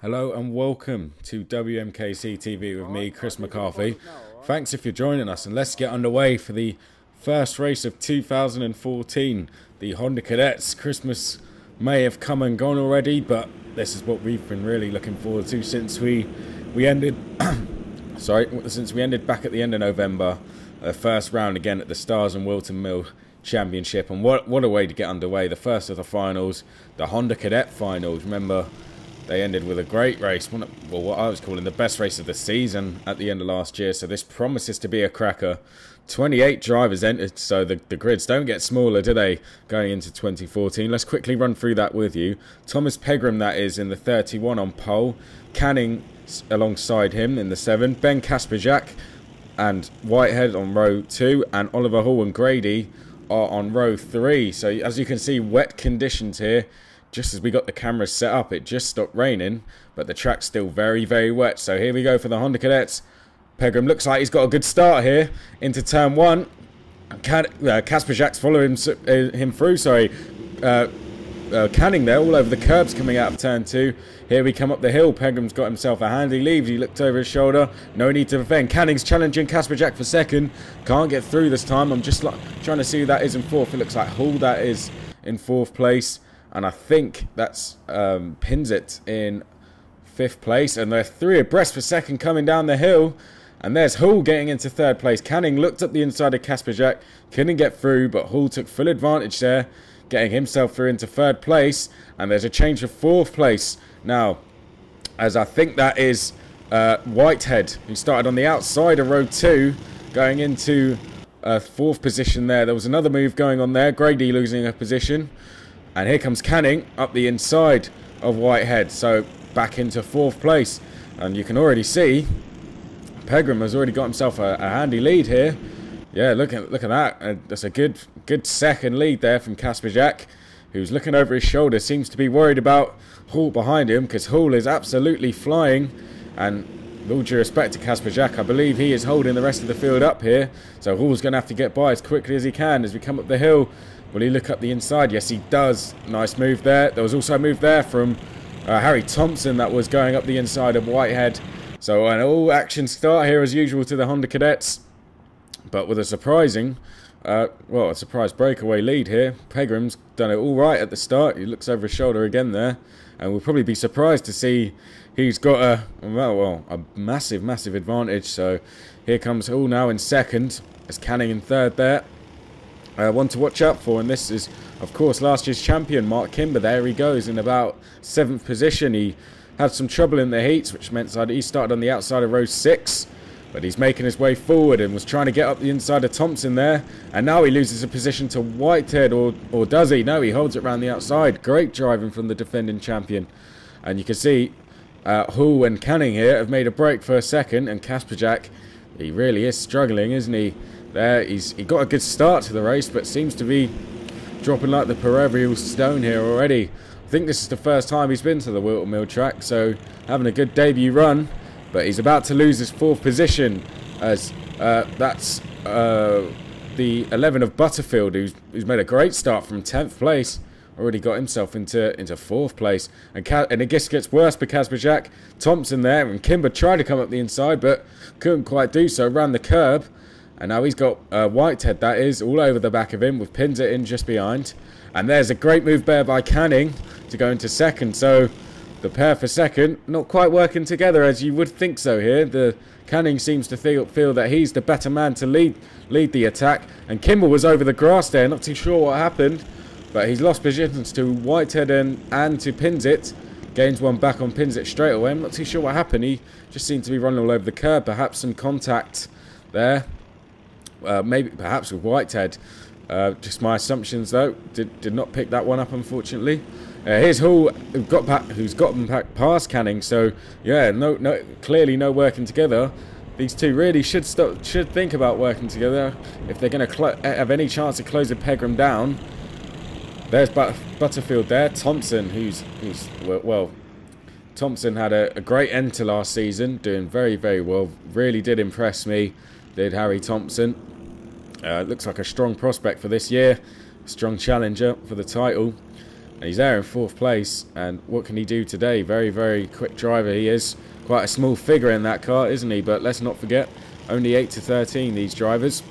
Hello and welcome to WMKC TV with me, Chris McCarthy. Thanks if you're joining us, and let's get underway for the first race of 2014, the Honda Cadets. Christmas may have come and gone already, but this is what we've been really looking forward to since we ended since we ended back at the end of November, the first round again at the Stars and Wilton Mill Championship. And what a way to get underway, the first of the finals, the Honda Cadet finals. Remember, they ended with a great race, what I was calling the best race of the season at the end of last year. So this promises to be a cracker. 28 drivers entered, so the grids don't get smaller, do they, going into 2014? Let's quickly run through that with you. Thomas Pegram, that is, in the 31 on pole. Canning alongside him in the 7. Ben Kasperjak and Whitehead on row 2. And Oliver Hall and Grady are on row 3. So as you can see, wet conditions here. Just as we got the cameras set up, it just stopped raining, but the track's still very, very wet. So here we go for the Honda Cadets. Pegram looks like he's got a good start here into turn 1. Kasperjak's following him through, Canning there all over the curbs coming out of turn 2. Here we come up the hill. Pegram's got himself a handy lead. He looked over his shoulder. No need to defend. Canning's challenging Kasperjak for second. Can't get through this time. I'm just trying to see who that is in 4th. It looks like Hall that is in 4th place. And I think that's Pinzit in 5th place. And they're 3 abreast for second coming down the hill. And there's Hall getting into 3rd place. Canning looked up the inside of Kasperjak. Couldn't get through, but Hall took full advantage there, getting himself through into 3rd place. And there's a change for 4th place now, as I think that is Whitehead, who started on the outside of row 2, going into 4th position there. There was another move going on there. Grady losing a position. And here comes Canning up the inside of Whitehead. So back into 4th place. And you can already see Pegram has already got himself a handy lead here. Yeah, look at that. That's a good second lead there from Kasperjak, who's looking over his shoulder. Seems to be worried about Hall behind him, because Hall is absolutely flying. And with all due respect to Kasperjak, I believe he is holding the rest of the field up here. So Hall's going to have to get by as quickly as he can as we come up the hill. Will he look up the inside? Yes, he does. Nice move there. There was also a move there from Harry Thompson that was going up the inside of Whitehead. So an all-action start here as usual to the Honda Cadets. But with a surprising, a surprise breakaway lead here. Pegram's done it all right at the start. He looks over his shoulder again there. And we'll probably be surprised to see he's got a massive advantage. So here comes Hall now in 2nd. As Canning in 3rd there. One to watch out for, and this is, of course, last year's champion, Mark Kimber. There he goes in about 7th position. He had some trouble in the heats, which meant that he started on the outside of row 6. But he's making his way forward and was trying to get up the inside of Thompson there. And now he loses a position to Whitehead, or does he? No, he holds it around the outside. Great driving from the defending champion. And you can see Hall and Canning here have made a break for a second. And Kasperjak, he really is struggling, isn't he? There, he got a good start to the race, but seems to be dropping like the proverbial stone here already. I think this is the first time he's been to the Wilton Mill track, so having a good debut run. But he's about to lose his 4th position, as that's the 11 of Butterfield, who's made a great start from 10th place. Already got himself into 4th place. And it gets worse for Kasperjak. Thompson there, and Kimber tried to come up the inside, but couldn't quite do so. Ran the curb. And now he's got Whitehead, that is, all over the back of him, with Pinzit in just behind. And there's a great move there by Canning to go into 2nd. So the pair for 2nd, not quite working together as you would think so here. The Canning seems to feel that he's the better man to lead the attack. And Kimber was over the grass there, not too sure what happened. But he's lost positions to Whitehead and to Pinzit. Gains one back on Pinzit straight away. I'm not too sure what happened. He just seemed to be running all over the curb. Perhaps some contact there. Perhaps with Whitehead. Just my assumptions though. Did not pick that one up, unfortunately. Here's Hall, who's gotten back past Canning. So yeah, clearly no working together. These two really should think about working together if they're going to have any chance of closing Pegram down. There's Butterfield there. Thompson, Thompson had a great end to last season, doing very, very well. Really did impress me, did Harry Thompson. Looks like a strong prospect for this year. Strong challenger for the title. And he's there in 4th place. And what can he do today? Very, very quick driver he is. Quite a small figure in that car, isn't he? But let's not forget, only 8 to 13, these drivers.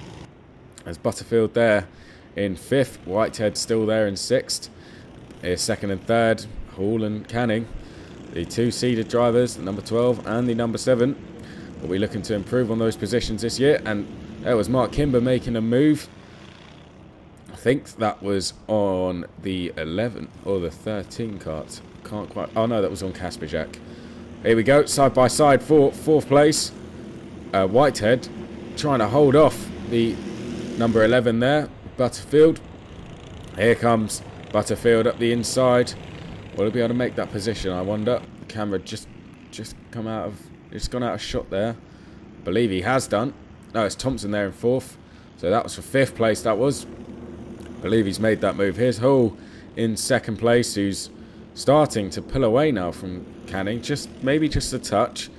There's Butterfield there in 5th. Whitehead still there in 6th. Here's 2nd and 3rd. Hall and Canning. The 2-seeded drivers, the number 12 and the number 7. We'll be looking to improve on those positions this year. And there was Mark Kimber making a move. I think that was on the 11 or the 13 kart. Can't quite. Oh no, that was on Kasperjak. Here we go, side by side for 4th place. Whitehead trying to hold off the number 11 there, Butterfield. Here comes Butterfield up the inside. Will he be able to make that position, I wonder? The camera just come out of... It's gone out of shot there. I believe he has done. No, it's Thompson there in 4th. So that was for 5th place, that was. I believe he's made that move. Here's Hull in 2nd place, who's starting to pull away now from Canning. Maybe just a touch.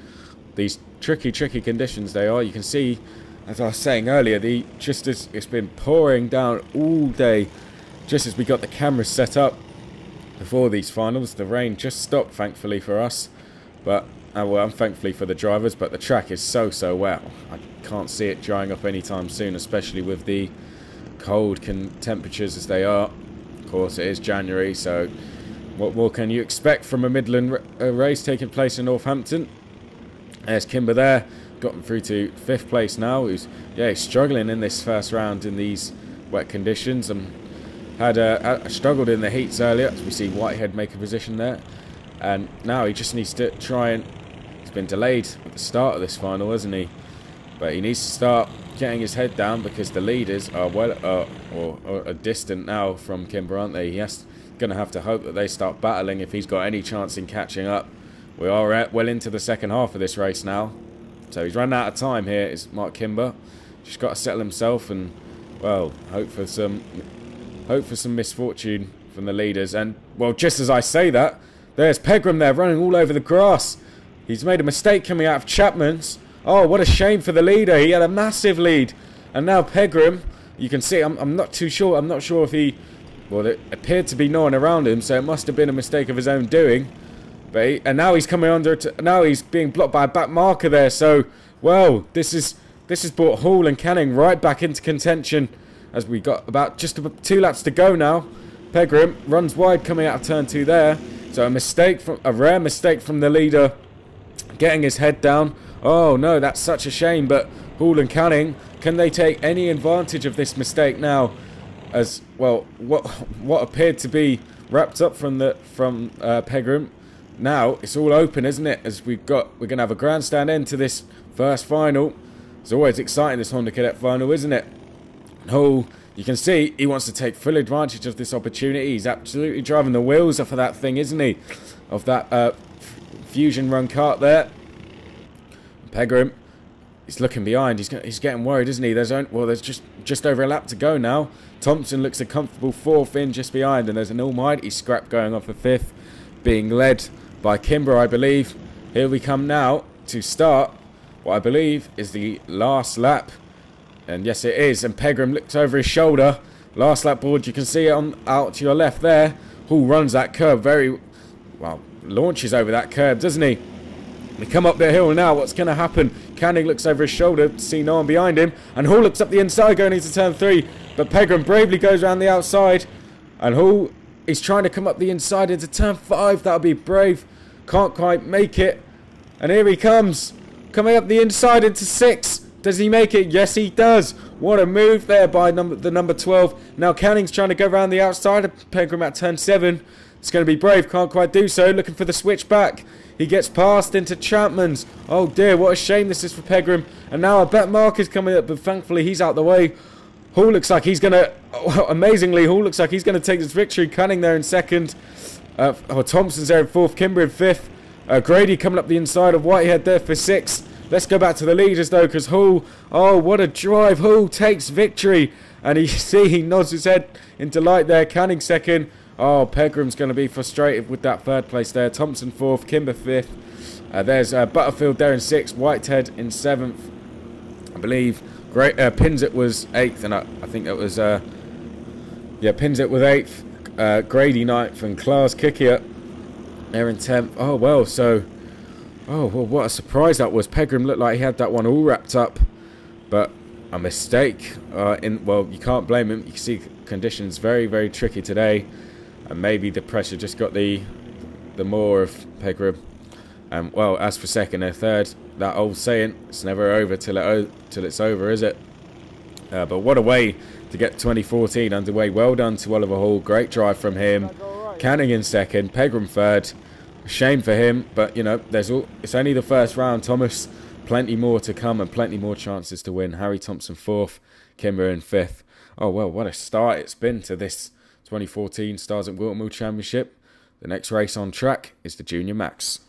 These tricky conditions they are. You can see, as I was saying earlier, just as it's been pouring down all day, just as we got the cameras set up before these finals, the rain just stopped, thankfully for us. But well, thankfully for the drivers. But the track is so wet. I can't see it drying up anytime soon, especially with the cold temperatures as they are. Of course, it is January, so what more can you expect from a Midland race taking place in Northampton? There's Kimber there, gotten through to 5th place now. He's struggling in this first round in these wet conditions. Had struggled in the heats earlier. As we see Whitehead make a position there, and now he just needs to try and. He's been delayed at the start of this final, hasn't he? But he needs to start getting his head down because the leaders are are distant now from Kimber, aren't they? He's going to have to hope that they start battling if he's got any chance in catching up. We are well into the second half of this race now, so he's run out of time here. Is Mark Kimber just got to settle himself and, well, hope for some misfortune from the leaders. And, well, just as I say that, there's Pegram there running all over the grass. He's made a mistake coming out of Chapman's. Oh, what a shame for the leader. He had a massive lead. And now Pegram, you can see, I'm not too sure. I'm not sure if he... Well, there appeared to be no one around him, so it must have been a mistake of his own doing. But and now he's coming under... Now he's being blocked by a back marker there. So, well, this has brought Hall and Canning right back into contention as we got about 2 laps to go now. Pegram runs wide coming out of turn 2 there. So a rare mistake from the leader getting his head down. Oh no, that's such a shame. But Hall and Canning, can they take any advantage of this mistake now? As well, what appeared to be wrapped up from Pegram. Now it's all open, isn't it? As we're gonna have a grandstand end to this first final. It's always exciting, this Honda Cadet final, isn't it? Hall, you can see he wants to take full advantage of this opportunity. He's absolutely driving the wheels off of that thing, isn't he? Of that Fusion Run kart there. Pegram, he's looking behind. He's getting worried, isn't he? There's just over a lap to go now. Thompson looks a comfortable 4th in just behind, and there's an almighty scrap going off for 5th, being led by Kimber, I believe. Here we come now to start what I believe is the last lap. And yes, it is. And Pegram looks over his shoulder. Last lap board, you can see it out to your left there. Hall runs that curb very well, launches over that curb, doesn't he? We come up the hill now. What's going to happen? Canning looks over his shoulder to see no one behind him. And Hall looks up the inside going into turn 3. But Pegram bravely goes around the outside. And Hall is trying to come up the inside into turn 5. That'll be brave. Can't quite make it. And here he comes. Coming up the inside into 6. Does he make it? Yes, he does. What a move there by the number 12. Now Canning's trying to go around the outside of Pegram at turn 7. It's going to be brave. Can't quite do so. Looking for the switch back. He gets past into Chapman's. Oh dear, what a shame this is for Pegram. And now a bet mark is coming up, but thankfully he's out the way. Hall looks like he's going to... amazingly, Hall looks like he's going to take this victory. Canning there in 2nd. Thompson's there in 4th. Kimber in 5th. Grady coming up the inside of Whitehead there for 6th. Let's go back to the leaders though, because Hall... Oh, what a drive. Hall takes victory. And he nods his head in delight there. Canning 2nd. Oh, Pegram's going to be frustrated with that 3rd place there. Thompson 4th. Kimber 5th. There's Butterfield there in 6th. Whitehead in 7th. I believe Pinzett was 8th. And I think that was... Pinzett was 8th. Grady ninth and Klaas Kikiat, they're in 10th. Oh, well, so... Oh, well, what a surprise that was. Pegram looked like he had that one all wrapped up, but a mistake. Well, you can't blame him. You can see conditions very, very tricky today, and maybe the pressure just got the more of Pegram. Well, as for second and third, that old saying, it's never over till it's over, is it? But what a way to get 2014 underway. Well done to Oliver Hall. Great drive from him. Canning in second, Pegram third. Shame for him, but you know, it's only the first round, Thomas. Plenty more to come and plenty more chances to win. Harry Thompson fourth, Kimber in fifth. Oh well, what a start it's been to this 2014 Stars at Wilton Mill Championship. The next race on track is the Junior Max.